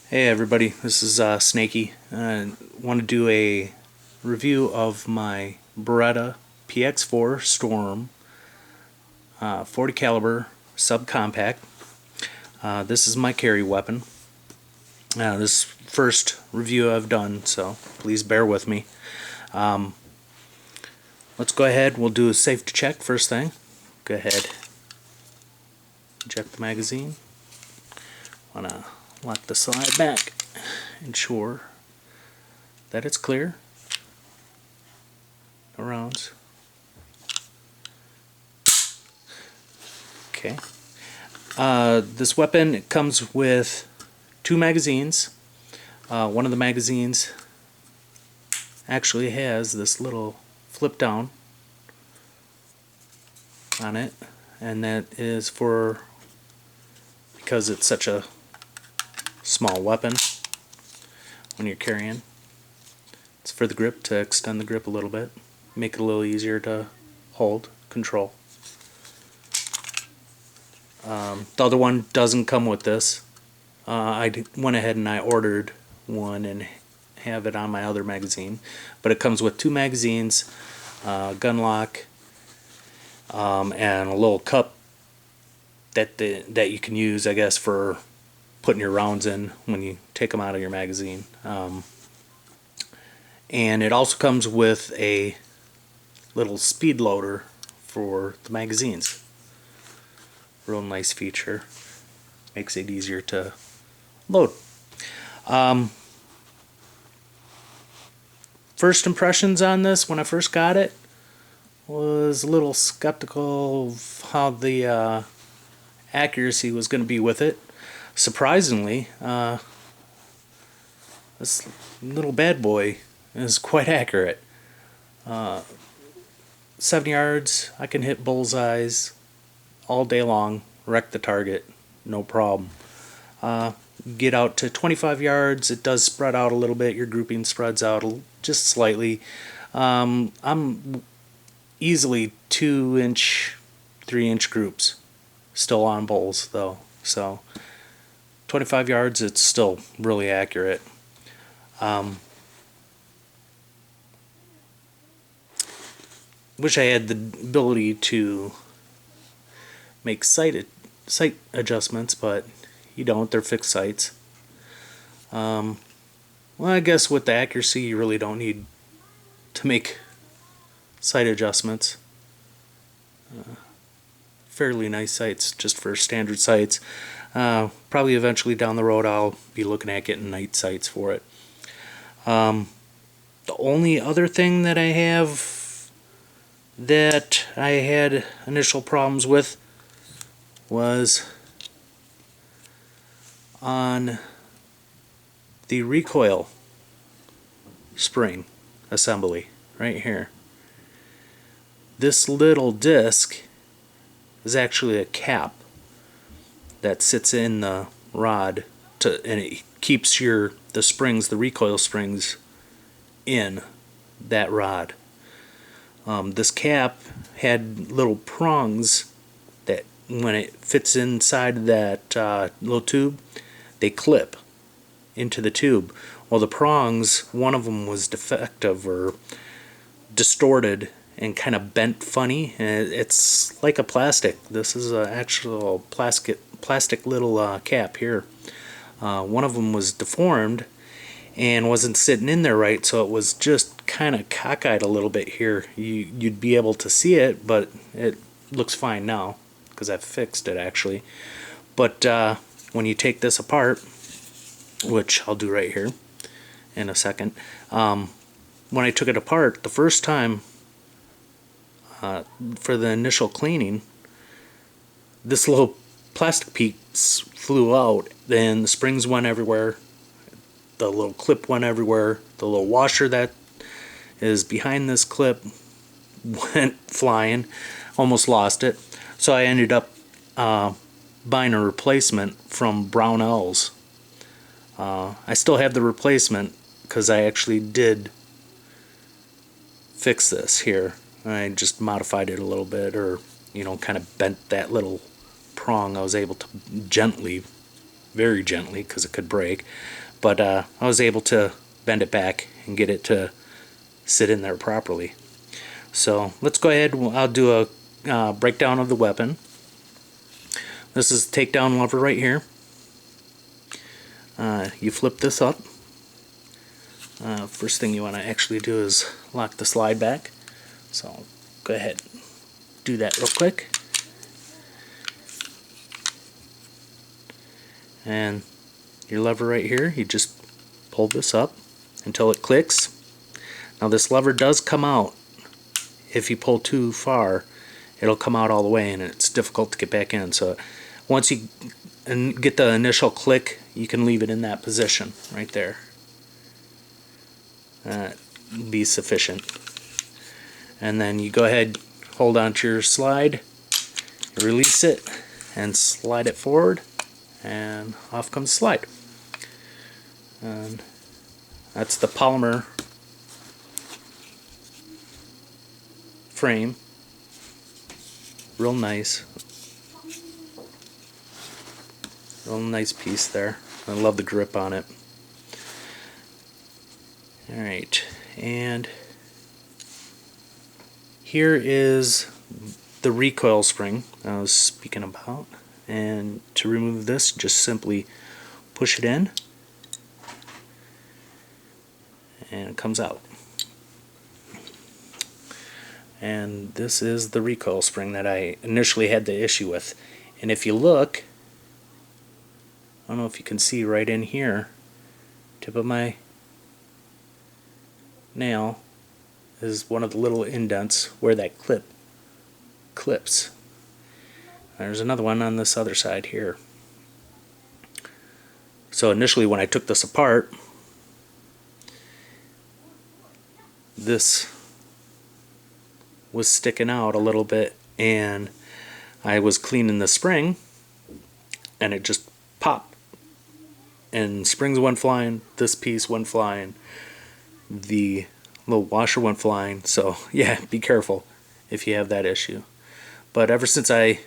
Hey everybody, this is Snaky. I want to do a review of my Beretta Px4 Storm 40 caliber subcompact. This is my carry weapon. This first review I've done, so please bear with me. Let's go ahead. We'll do a safety check first thing. Go ahead. Eject the magazine. Wanna lock the slide back. Ensure that it's clear. No rounds. Okay. This weapon comes with two magazines. One of the magazines actually has this little flip down on it, and that is for, because it's such a small weapon when you're carrying, it's for the grip, to extend the grip a little bit, make it a little easier to hold, control. The other one doesn't come with this. I went ahead and I ordered one and have it on my other magazine, but it comes with two magazines, gun lock, and a little cup that you can use, I guess, for putting your rounds in when you take them out of your magazine. And it also comes with a little speed loader for the magazines. Real nice feature. Makes it easier to load. First impressions on this when I first got it was a little skeptical of how the accuracy was going to be with it. Surprisingly, this little bad boy is quite accurate. 7 yards, I can hit bullseyes all day long, wreck the target, no problem. Get out to 25 yards, it does spread out a little bit, your grouping spreads out just slightly. I'm easily 2-inch, 3-inch groups still on bulls though, so 25 yards it's still really accurate. Wish I had the ability to make sight adjustments, but you don't. They're fixed sights. Well, I guess with the accuracy you really don't need to make sight adjustments. Fairly nice sights just for standard sights. Probably eventually down the road I'll be looking at getting night sights for it. The only other thing that I have that I had initial problems with was on the recoil spring assembly right here. This little disc is actually a cap that sits in the rod and it keeps the recoil springs in that rod. This cap had little prongs that when it fits inside that little tube, they clip into the tube. Well, the prongs, one of them was defective or distorted and kind of bent funny, and it's like a plastic. This is an actual plastic little cap here. One of them was deformed and wasn't sitting in there right, so it was just kind of cockeyed a little bit here. You'd be able to see it, but it looks fine now because I've fixed it actually. But when you take this apart, which I'll do right here in a second, when I took it apart the first time for the initial cleaning, this little plastic piece flew out, then the springs went everywhere, the little clip went everywhere, the little washer that is behind this clip went flying, almost lost it. So I ended up buying a replacement from Brownells. I still have the replacement because I actually did fix this here. I just modified it a little bit, or kind of bent that little prong. I was able to gently very gently because it could break, but I was able to bend it back and get it to sit in there properly. So let's go ahead, I'll do a breakdown of the weapon. This is the takedown lever right here. You flip this up. First thing you want to actually do is lock the slide back. So go ahead, do that real quick. And your lever right here, you just pull this up until it clicks. Now this lever does come out. If you pull too far, it'll come out all the way and it's difficult to get back in. So once you get the initial click, you can leave it in that position right there. Be sufficient. And then you go ahead, hold on to your slide, release it, and slide it forward, and off comes the slide. And that's the polymer frame. Real nice. Real nice piece there. I love the grip on it. Alright, and here is the recoil spring I was speaking about. And to remove this, just simply push it in and it comes out. And this is the recoil spring that I initially had the issue with. And if you look, I don't know if you can see right in here, tip of my nail is one of the little indents where that clips. There's another one on this other side here. So initially when I took this apart, this was sticking out a little bit, and I was cleaning the spring and it just popped, and springs went flying, this piece went flying, the little washer went flying. So yeah, be careful if you have that issue. But ever since I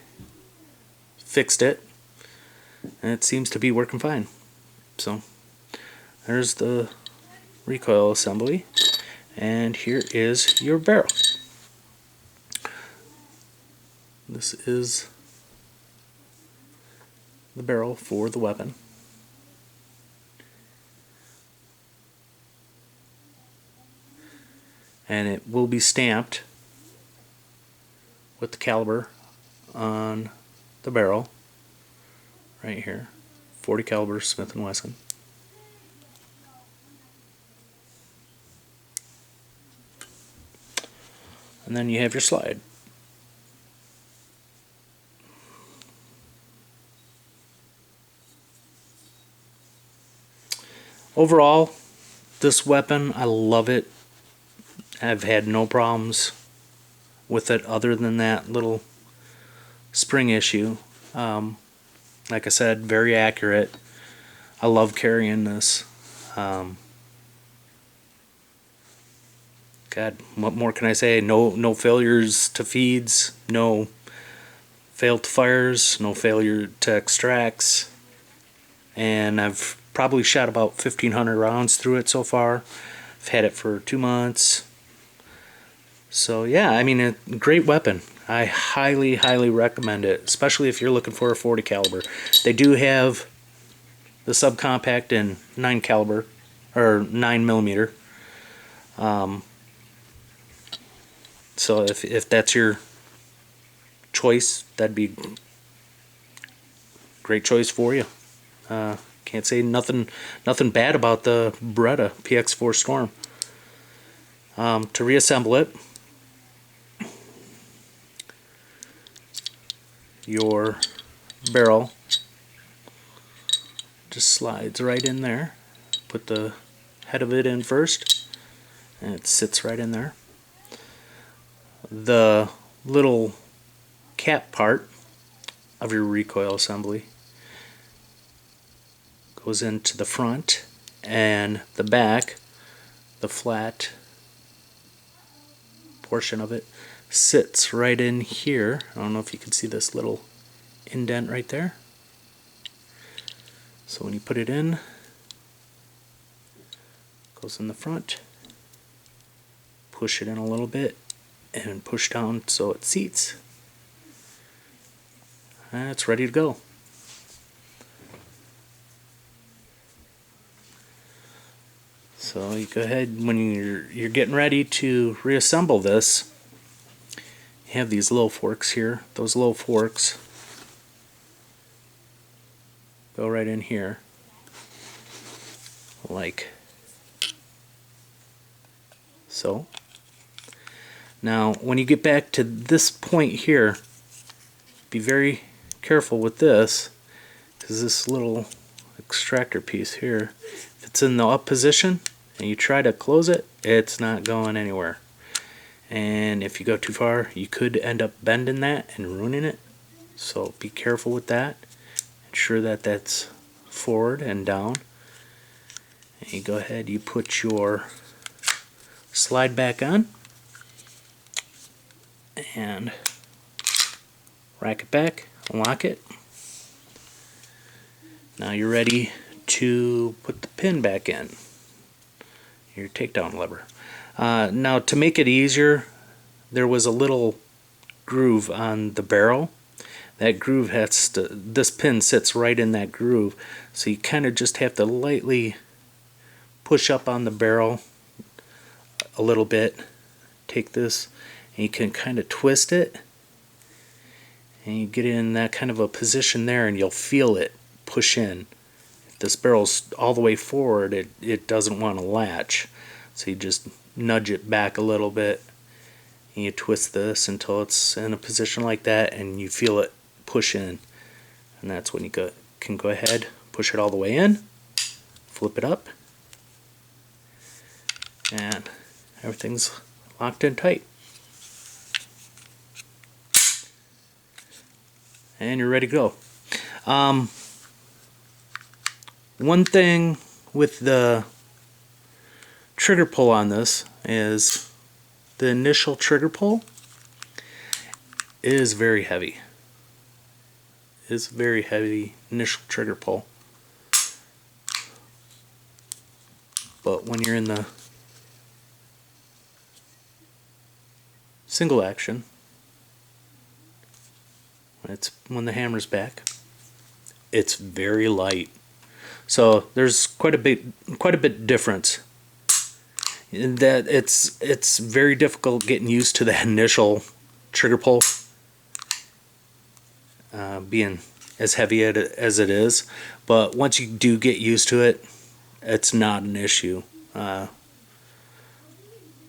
fixed it, it seems to be working fine. So there's the recoil assembly, and here is your barrel. This is the barrel for the weapon. And it will be stamped with the caliber on the barrel right here, 40 caliber Smith & Wesson. And then you have your slide. Overall, this weapon, I love it. I've had no problems with it other than that little spring issue. Like I said, very accurate. I love carrying this. God, what more can I say? No failures to feeds, no failed fires, no failure to extracts, and I've probably shot about 1,500 rounds through it so far. I've had it for 2 months. So yeah, I mean, a great weapon. I highly recommend it, especially if you're looking for a 40 caliber. They do have the subcompact in 9 caliber or 9 millimeter. So if that's your choice, that'd be a great choice for you. Can't say nothing bad about the Beretta Px4 Storm. To reassemble it, your barrel just slides right in there. Put the head of it in first, and it sits right in there. The little cap part of your recoil assembly goes into the front, and the back, the flat portion of it, sits right in here. I don't know if you can see this little indent right there. So when you put it in, goes in the front, push it in a little bit, and push down so it seats. And it's ready to go. So you go ahead, when you're getting ready to reassemble this, you have these little forks here. Those little forks go right in here, like so. Now when you get back to this point here, be very careful with this, because this little extractor piece here, if it's in the up position and you try to close it, it's not going anywhere. And if you go too far, you could end up bending that and ruining it. So be careful with that. Ensure that that's forward and down. And you go ahead, you put your slide back on and rack it back, lock it. Now you're ready to put the pin back in, your takedown lever. Now to make it easier, there was a little groove on the barrel. That groove has to, this pin sits right in that groove, so you kind of just have to lightly push up on the barrel a little bit. Take this and you can kind of twist it, and you get in that kind of a position there, and you'll feel it push in. If this barrel's all the way forward, it doesn't want to latch, so you just nudge it back a little bit, and you twist this until it's in a position like that, and you feel it push in. And that's when you can go ahead, push it all the way in, flip it up, and everything's locked in tight. And you're ready to go. One thing with the trigger pull on this is the initial trigger pull is very heavy. It's very heavy initial trigger pull. But when you're in the single action, when the hammer's back, it's very light. So there's quite a bit difference in that it's very difficult getting used to the initial trigger pull being as heavy as it is, but once you do get used to it, it's not an issue.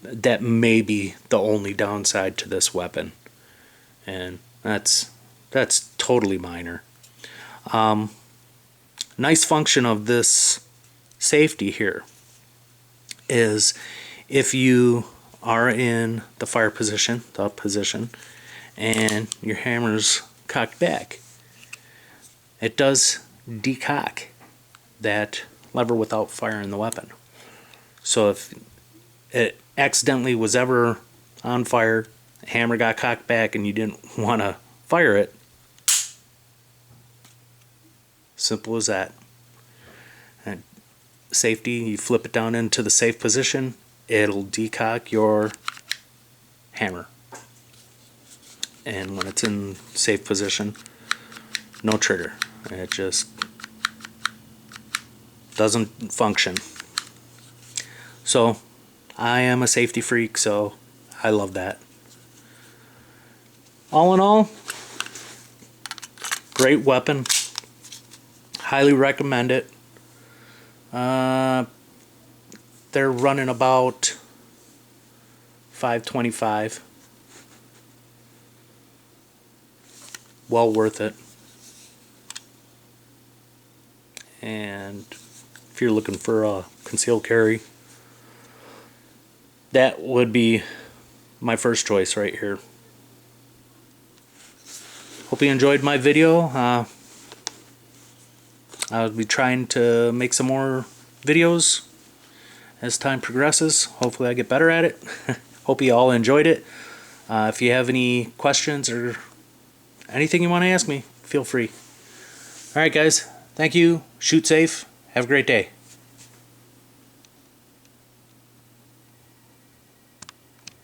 That may be the only downside to this weapon, and that's totally minor. Nice function of this safety here is if you are in the fire position, the up position, and your hammer's cocked back, it does decock that lever without firing the weapon. So if it accidentally was ever on fire, hammer got cocked back, and you didn't want to fire it, simple as that. And safety, you flip it down into the safe position, it'll decock your hammer. And when it's in safe position, no trigger. It just doesn't function. So I am a safety freak, so I love that. All in all, great weapon. Highly recommend it. They're running about $525. Well worth it. And if you're looking for a concealed carry, that would be my first choice right here. Hope you enjoyed my video. I'll be trying to make some more videos as time progresses. Hopefully I get better at it. Hope you all enjoyed it. If you have any questions or anything you want to ask me, feel free. Alright guys, Thank you. Shoot safe. Have a great day.